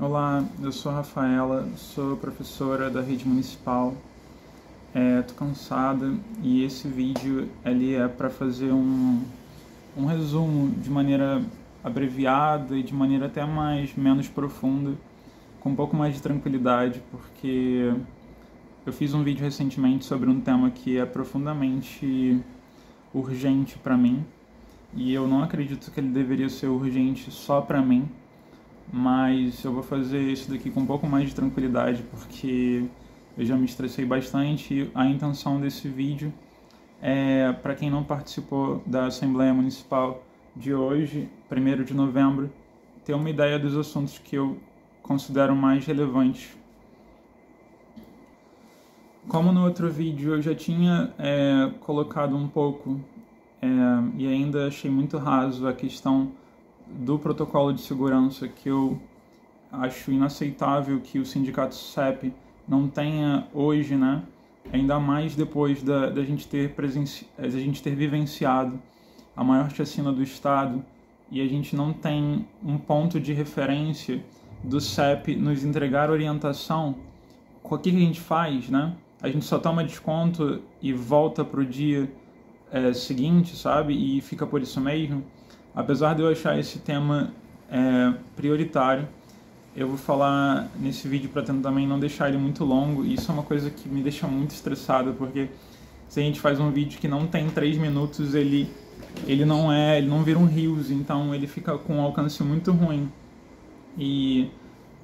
Olá, eu sou a Rafaela, sou professora da rede municipal. Tô cansada e esse vídeo ele é para fazer um resumo de maneira abreviada e de maneira até menos profunda, com um pouco mais de tranquilidade, porque eu fiz um vídeo recentemente sobre um tema que é profundamente urgente para mim e eu não acredito que ele deveria ser urgente só para mim. Mas eu vou fazer isso daqui com um pouco mais de tranquilidade, porque eu já me estressei bastante e a intenção desse vídeo é, para quem não participou da Assembleia Municipal de hoje, 1º de novembro, ter uma ideia dos assuntos que eu considero mais relevantes. Como no outro vídeo eu já tinha colocado um pouco e ainda achei muito raso a questão do protocolo de segurança, que eu acho inaceitável que o sindicato CEP não tenha hoje, né? Ainda mais depois da gente ter vivenciado a maior chacina do Estado e a gente não tem um ponto de referência do CEP nos entregar orientação. O que a gente faz, né? A gente só toma desconto e volta pro dia seguinte, sabe? E fica por isso mesmo. Apesar de eu achar esse tema prioritário, eu vou falar nesse vídeo para tentar também não deixar ele muito longo. E isso é uma coisa que me deixa muito estressado, porque se a gente faz um vídeo que não tem 3 minutos, ele não vira um Reels, então ele fica com um alcance muito ruim. E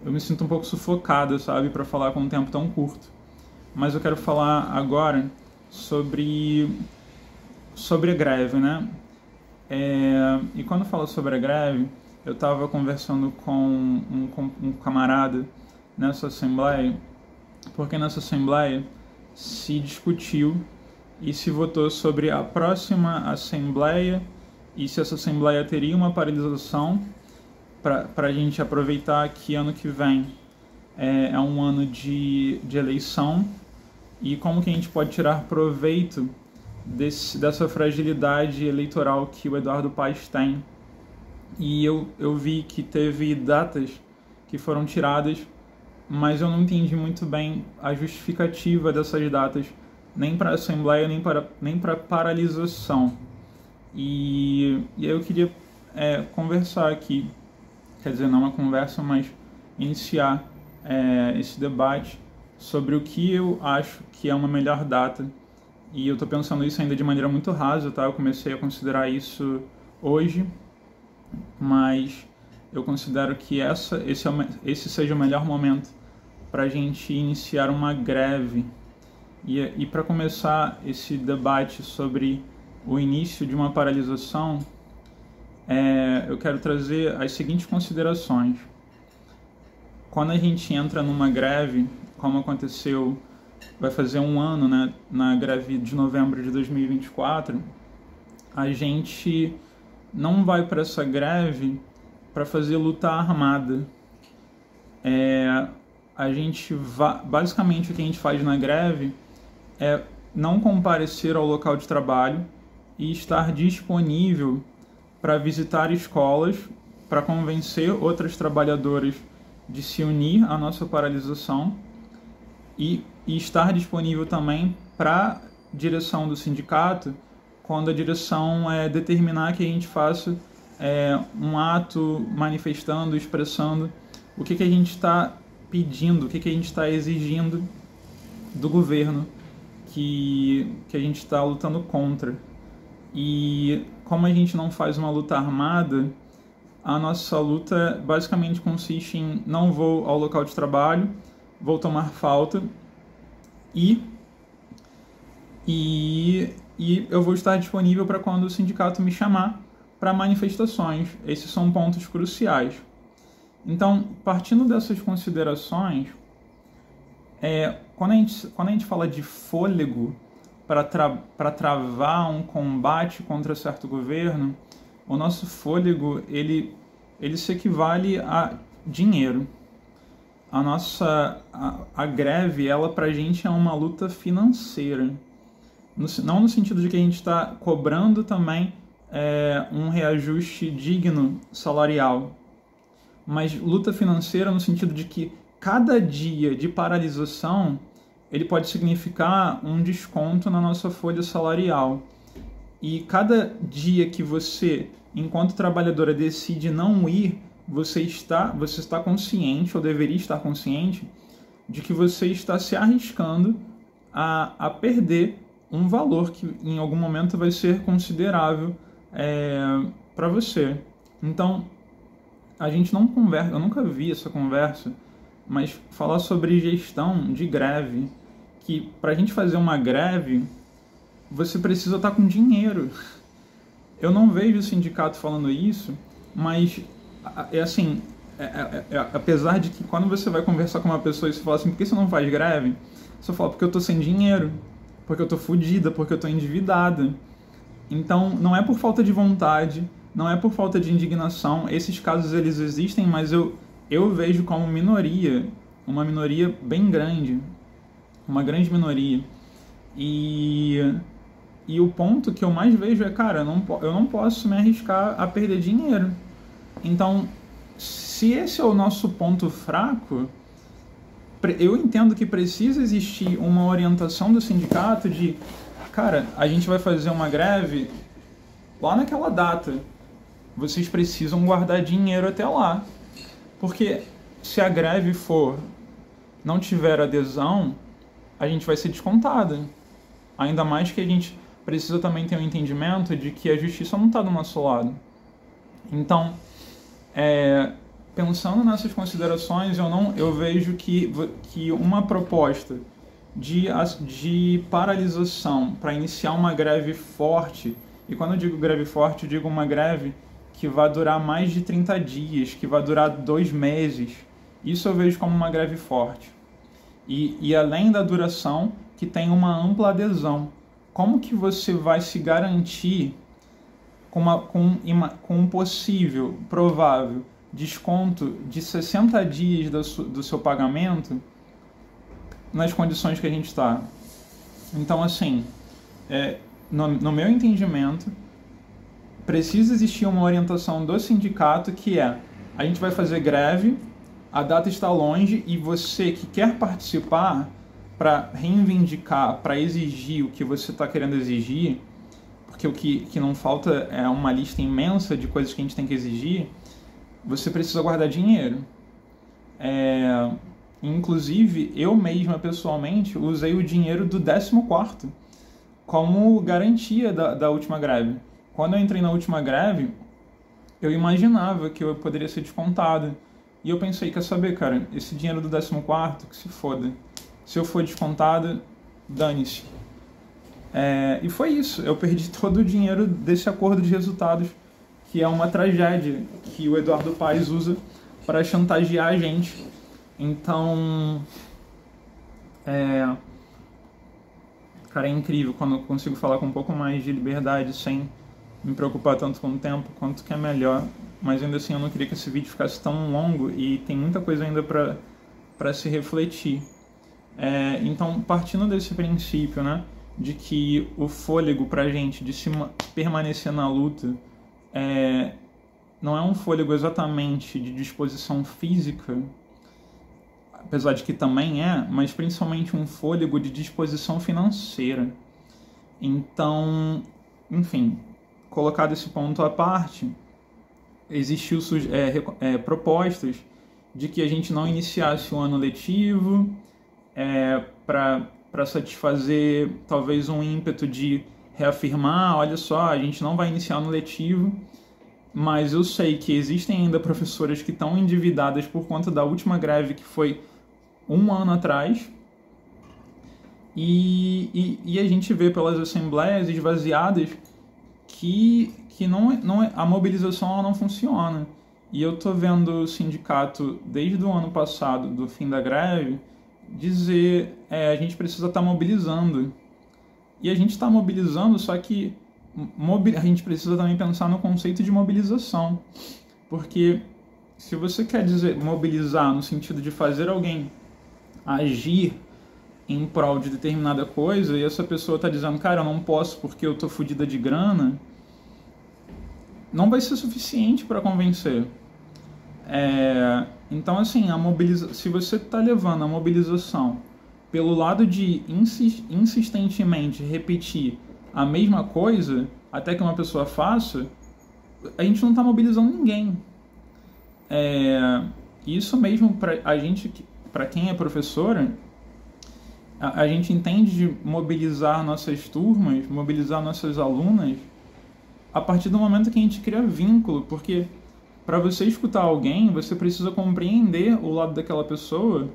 eu me sinto um pouco sufocado, sabe, para falar com um tempo tão curto. Mas eu quero falar agora sobre a greve, né? E quando falo sobre a greve, eu estava conversando com um camarada nessa assembleia, porque nessa assembleia se discutiu e se votou sobre a próxima assembleia e se essa assembleia teria uma paralisação para a gente aproveitar que ano que vem é um ano de eleição e como que a gente pode tirar proveito dessa fragilidade eleitoral que o Eduardo Paes tem. E eu vi que teve datas que foram tiradas, mas eu não entendi muito bem a justificativa dessas datas, nem para a Assembleia, nem para paralisação. E aí eu queria conversar aqui, quer dizer, não uma conversa, mas iniciar esse debate sobre o que eu acho que é uma melhor data. E eu estou pensando isso ainda de maneira muito rasa, tá? Eu comecei a considerar isso hoje, mas eu considero que esse seja o melhor momento para a gente iniciar uma greve. E para começar esse debate sobre o início de uma paralisação, eu quero trazer as seguintes considerações. Quando a gente entra numa greve, como aconteceu, vai fazer um ano, né, na greve de novembro de 2024, a gente não vai para essa greve para fazer luta armada. Basicamente o que a gente faz na greve é não comparecer ao local de trabalho e estar disponível para visitar escolas, para convencer outras trabalhadoras de se unir à nossa paralisação e estar disponível também para a direção do sindicato quando a direção determinar que a gente faça um ato manifestando, expressando o que a gente está pedindo, o que a gente está exigindo do governo que a gente está lutando contra. E como a gente não faz uma luta armada, a nossa luta basicamente consiste em não vou ao local de trabalho, vou tomar falta e eu vou estar disponível para quando o sindicato me chamar para manifestações. Esses são pontos cruciais. Então, partindo dessas considerações, quando a gente fala de fôlego para travar um combate contra certo governo, o nosso fôlego ele se equivale a dinheiro. A greve, ela pra gente é uma luta financeira. Não no sentido de que a gente está cobrando também um reajuste digno salarial, mas luta financeira no sentido de que cada dia de paralisação ele pode significar um desconto na nossa folha salarial. E cada dia que você, enquanto trabalhadora, decide não ir, você está consciente, ou deveria estar consciente, de que você está se arriscando a perder um valor que em algum momento vai ser considerável para você. Então, a gente não conversa, eu nunca vi essa conversa, mas falar sobre gestão de greve, que para a gente fazer uma greve, você precisa estar com dinheiro. Eu não vejo o sindicato falando isso, mas apesar de que quando você vai conversar com uma pessoa e você fala assim, por que você não faz greve? Você fala, porque eu tô sem dinheiro, porque eu tô fodida, porque eu tô endividada. Então, não é por falta de vontade, não é por falta de indignação. Esses casos, eles existem, mas eu vejo como minoria, uma minoria bem grande, uma grande minoria. E o ponto que eu mais vejo é, cara, eu não posso me arriscar a perder dinheiro. Então, se esse é o nosso ponto fraco, eu entendo que precisa existir uma orientação do sindicato de, cara, a gente vai fazer uma greve lá naquela data. Vocês precisam guardar dinheiro até lá. Porque se a greve não tiver adesão, a gente vai ser descontada. Ainda mais que a gente precisa também ter um entendimento de que a justiça não está do nosso lado. Então, pensando nessas considerações, eu vejo que uma proposta de paralisação para iniciar uma greve forte, e quando eu digo greve forte, eu digo uma greve que vai durar mais de 30 dias, que vai durar 2 meses, isso eu vejo como uma greve forte. E além da duração, que tem uma ampla adesão. Como que você vai se garantir com um possível, provável desconto de 60 dias do seu pagamento nas condições que a gente está? Então, assim, no meu entendimento, precisa existir uma orientação do sindicato que a gente vai fazer greve, a data está longe e você que quer participar para reivindicar, para exigir o que você está querendo exigir, porque o que não falta é uma lista imensa de coisas que a gente tem que exigir, você precisa guardar dinheiro. Inclusive, eu mesma, pessoalmente, usei o dinheiro do 14º como garantia da última greve. Quando eu entrei na última greve, eu imaginava que eu poderia ser descontado. E eu pensei, quer saber, cara, esse dinheiro do 14º, que se foda. Se eu for descontado, dane-se. E foi isso. Eu perdi todo o dinheiro desse acordo de resultados, que é uma tragédia que o Eduardo Paes usa para chantagear a gente. Então, cara, é incrível quando eu consigo falar com um pouco mais de liberdade sem me preocupar tanto com o tempo, quanto que é melhor. Mas ainda assim eu não queria que esse vídeo ficasse tão longo e tem muita coisa ainda para se refletir. Então, partindo desse princípio, né, de que o fôlego pra gente de permanecer na luta não é um fôlego exatamente de disposição física, apesar de que também mas principalmente um fôlego de disposição financeira. Então, enfim, colocado esse ponto à parte, existiu propostas de que a gente não iniciasse o ano letivo para satisfazer talvez um ímpeto de reafirmar, olha só, a gente não vai iniciar o ano letivo, mas eu sei que existem ainda professoras que estão endividadas por conta da última greve que foi 1 ano atrás, e a gente vê pelas assembleias esvaziadas que a mobilização ela não funciona. E eu tô vendo o sindicato, desde o ano passado, do fim da greve, dizer a gente precisa estar mobilizando. E a gente está mobilizando, só que a gente precisa também pensar no conceito de mobilização. Porque se você quer dizer mobilizar no sentido de fazer alguém agir em prol de determinada coisa, e essa pessoa está dizendo, cara, eu não posso porque eu tô fodida de grana, não vai ser suficiente para convencer. Então, assim, se você está levando a mobilização pelo lado de insistentemente repetir a mesma coisa até que uma pessoa faça, a gente não está mobilizando ninguém. Isso mesmo para a gente, para quem é professora, a gente entende de mobilizar nossas turmas, mobilizar nossas alunas a partir do momento que a gente cria vínculo, porque para você escutar alguém, você precisa compreender o lado daquela pessoa,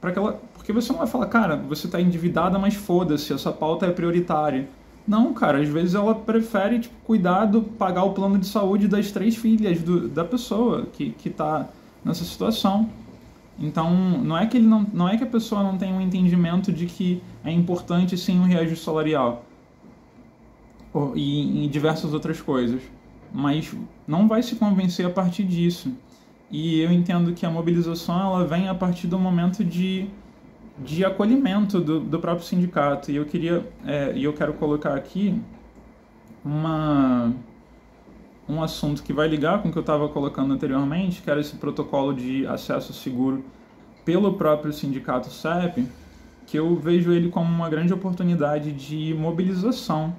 porque você não vai falar, cara, você está endividada, mas foda-se, essa pauta é prioritária. Não, cara, às vezes ela prefere pagar o plano de saúde das 3 filhas da pessoa que está nessa situação. Então, não é que a pessoa não tem um entendimento de que é importante sim um reajuste salarial e diversas outras coisas, mas não vai se convencer a partir disso. E eu entendo que a mobilização ela vem a partir do momento de acolhimento do próprio sindicato. E eu quero colocar aqui um assunto que vai ligar com o que eu estava colocando anteriormente, que era esse protocolo de acesso seguro pelo próprio sindicato CEP, que eu vejo ele como uma grande oportunidade de mobilização,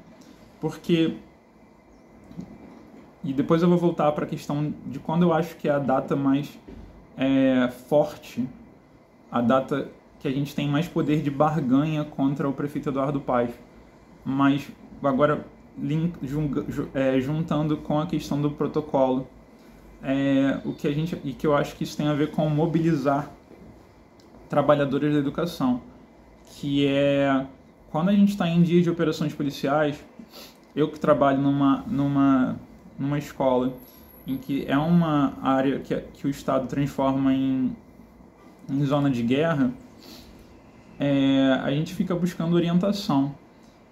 porque... E depois eu vou voltar para a questão de quando eu acho que é a data mais forte, a data que a gente tem mais poder de barganha contra o prefeito Eduardo Paes. Mas agora, juntando com a questão do protocolo, que eu acho que isso tem a ver com mobilizar trabalhadores da educação, que é quando a gente está em dia de operações policiais. Eu que trabalho numa escola em que é uma área que o Estado transforma em zona de guerra, a gente fica buscando orientação.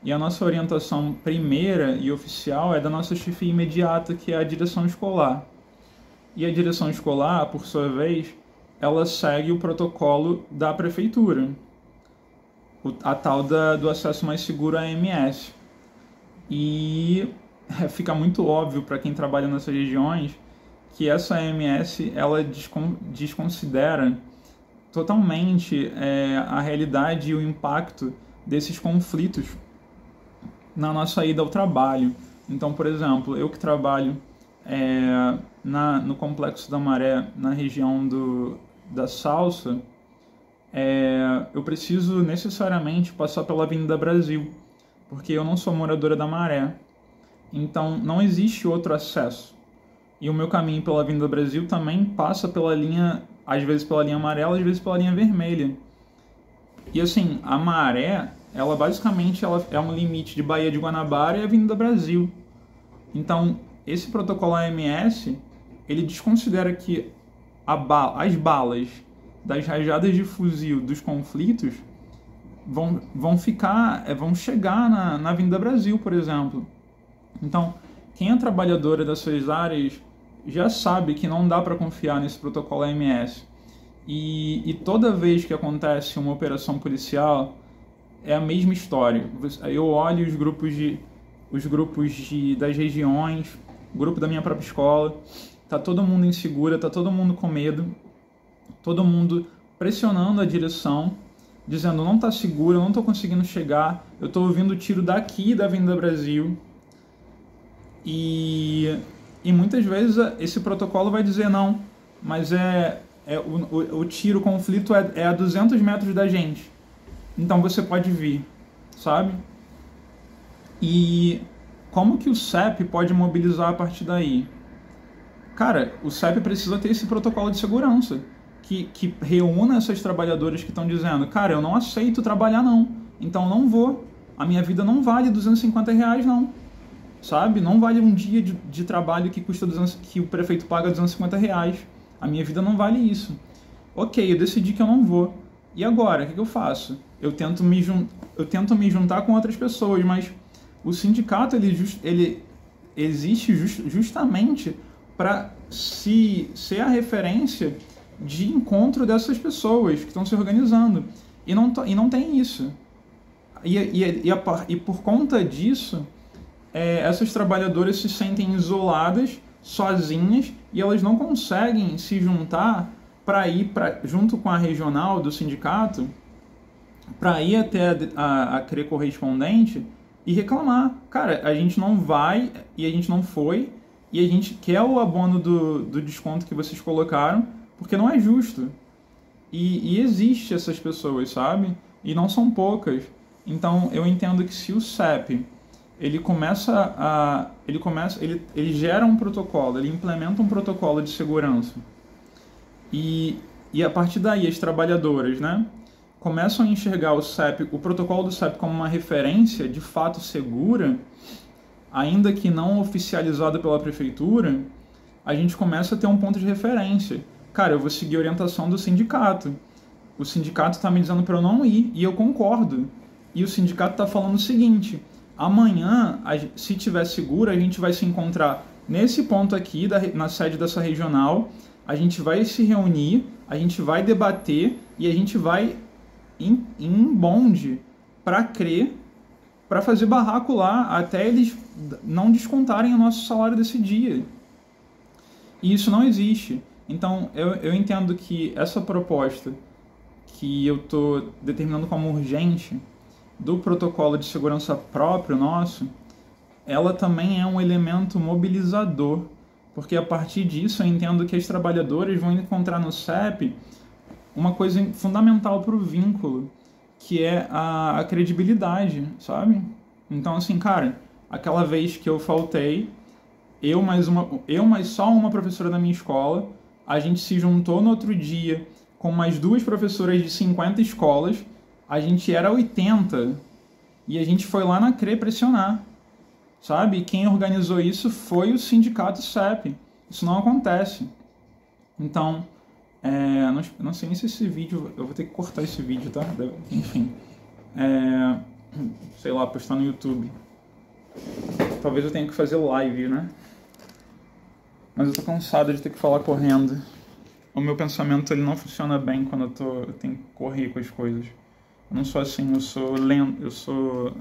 E a nossa orientação primeira e oficial é da nossa chefia imediata, que é a direção escolar. E a direção escolar, por sua vez, ela segue o protocolo da prefeitura, a tal do acesso mais seguro à AMS. E fica muito óbvio para quem trabalha nessas regiões que essa AMS ela desconsidera totalmente a realidade e o impacto desses conflitos na nossa ida ao trabalho. Então, por exemplo, eu que trabalho no Complexo da Maré, na região da Salsa, eu preciso necessariamente passar pela Avenida Brasil, porque eu não sou moradora da Maré. Então, não existe outro acesso. E o meu caminho pela Avenida Brasil também passa pela linha, às vezes pela linha amarela, às vezes pela linha vermelha. E assim, a Maré, ela basicamente é um limite de Baía de Guanabara e Avenida Brasil. Então, esse protocolo AMS, ele desconsidera que as balas das rajadas de fuzil dos conflitos vão chegar na Avenida Brasil, por exemplo. Então, quem é trabalhadora dessas áreas já sabe que não dá para confiar nesse protocolo AMS. E toda vez que acontece uma operação policial, é a mesma história. Eu olho os grupos das regiões, o grupo da minha própria escola, tá todo mundo insegura, tá todo mundo com medo, todo mundo pressionando a direção, dizendo não tá seguro, eu não tô conseguindo chegar, eu tô ouvindo tiro daqui da Avenida Brasil. E muitas vezes esse protocolo vai dizer não, mas o tiro, o conflito é a 200 metros da gente. Então você pode vir, sabe? E como que o CEP pode mobilizar a partir daí? Cara, o CEP precisa ter esse protocolo de segurança que reúna essas trabalhadoras que estão dizendo, cara, eu não aceito trabalhar não, então não vou, a minha vida não vale R$250 não. Sabe? Não vale um dia de trabalho que o prefeito paga R$250. A minha vida não vale isso. Ok, eu decidi que eu não vou. E agora, o que eu faço? Eu tento me juntar com outras pessoas, mas o sindicato ele existe justamente para ser a referência de encontro dessas pessoas que estão se organizando. E não tem isso. E por conta disso, essas trabalhadoras se sentem isoladas sozinhas e elas não conseguem se juntar para ir junto com a regional do sindicato, para ir até a CRE correspondente e reclamar. Cara, a gente não vai e a gente não foi e a gente quer o abono do desconto que vocês colocaram porque não é justo. E existe essas pessoas, sabe? E não são poucas. Então eu entendo que se o CEP ele gera um protocolo, ele implementa um protocolo de segurança e a partir daí as trabalhadoras, né, começam a enxergar o protocolo do CEP como uma referência de fato segura, ainda que não oficializada pela prefeitura, a gente começa a ter um ponto de referência. Cara, eu vou seguir a orientação do sindicato. O sindicato está me dizendo para eu não ir, e eu concordo. E o sindicato está falando o seguinte: amanhã, se tiver seguro, a gente vai se encontrar nesse ponto aqui, na sede dessa regional, a gente vai se reunir, a gente vai debater e a gente vai em bonde para CRE, para fazer barraco lá, até eles não descontarem o nosso salário desse dia. E isso não existe. Então, eu entendo que essa proposta que eu estou determinando como urgente do protocolo de segurança próprio nosso, ela também é um elemento mobilizador, porque a partir disso eu entendo que as trabalhadoras vão encontrar no CEP uma coisa fundamental para o vínculo, que é a credibilidade, sabe? Então, assim, cara, aquela vez que eu faltei, eu mais só uma professora da minha escola, a gente se juntou no outro dia com mais 2 professoras de 50 escolas, a gente era 80 e a gente foi lá na CRE pressionar, sabe? E quem organizou isso foi o sindicato CEP. Isso não acontece. Então, não sei nem se esse vídeo... Eu vou ter que cortar esse vídeo, tá? Enfim. Sei lá, postar no YouTube. Talvez eu tenha que fazer live, né? Mas eu tô cansado de ter que falar correndo. O meu pensamento ele não funciona bem quando eu tenho que correr com as coisas. Eu não sou assim, eu sou lento, eu sou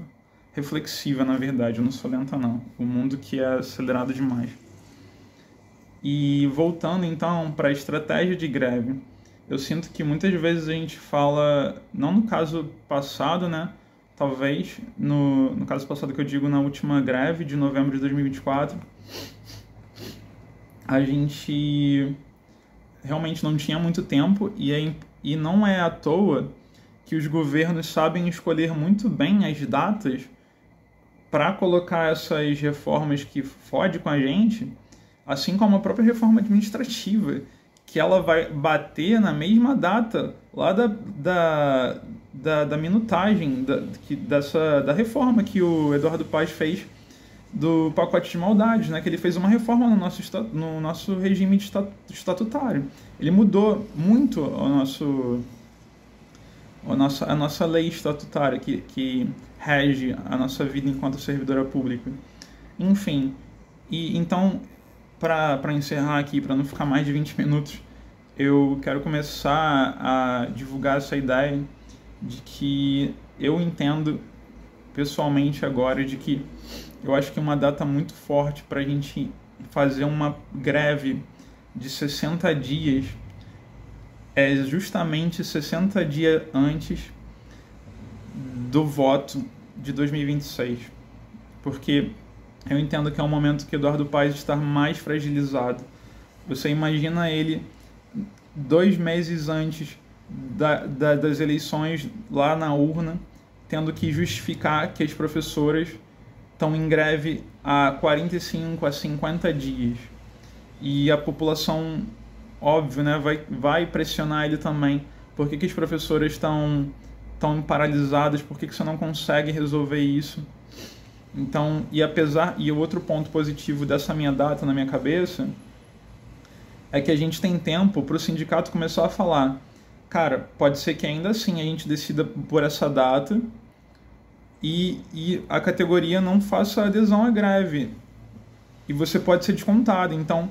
reflexiva, na verdade, eu não sou lenta não. O mundo que é acelerado demais. E voltando então para a estratégia de greve, eu sinto que muitas vezes a gente fala, não no caso passado, né? Talvez, no caso passado que eu digo na última greve de novembro de 2024, a gente realmente não tinha muito tempo e não é à toa que os governos sabem escolher muito bem as datas para colocar essas reformas que fodem com a gente, assim como a própria reforma administrativa, que ela vai bater na mesma data lá da minutagem da reforma que o Eduardo Paes fez do pacote de maldades, né? Que ele fez uma reforma no nosso regime estatutário. Ele mudou muito a nossa lei estatutária que rege a nossa vida enquanto servidora pública. Enfim, e então, para encerrar aqui, para não ficar mais de 20 minutos, eu quero começar a divulgar essa ideia de que eu entendo pessoalmente agora de que eu acho que uma data muito forte para a gente fazer uma greve de 60 dias é justamente 60 dias antes do voto de 2026. Porque eu entendo que é um momento que Eduardo Paes está mais fragilizado. Você imagina ele 2 meses antes das eleições lá na urna, tendo que justificar que as professoras estão em greve há 45 a 50 dias. E a população, óbvio, né, vai pressionar ele também. Por que as professoras estão paralisadas? Por que você não consegue resolver isso? Então, e o outro ponto positivo dessa minha data na minha cabeça é que a gente tem tempo para o sindicato começar a falar: cara, pode ser que ainda assim a gente decida por essa data e a categoria não faça adesão à greve. E você pode ser descontado. Então,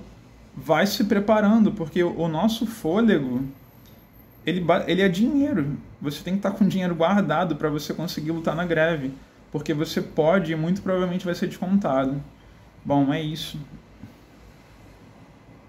vai se preparando, porque o nosso fôlego, ele é dinheiro. Você tem que estar com dinheiro guardado para você conseguir lutar na greve. Porque você pode e muito provavelmente vai ser descontado. Bom, é isso.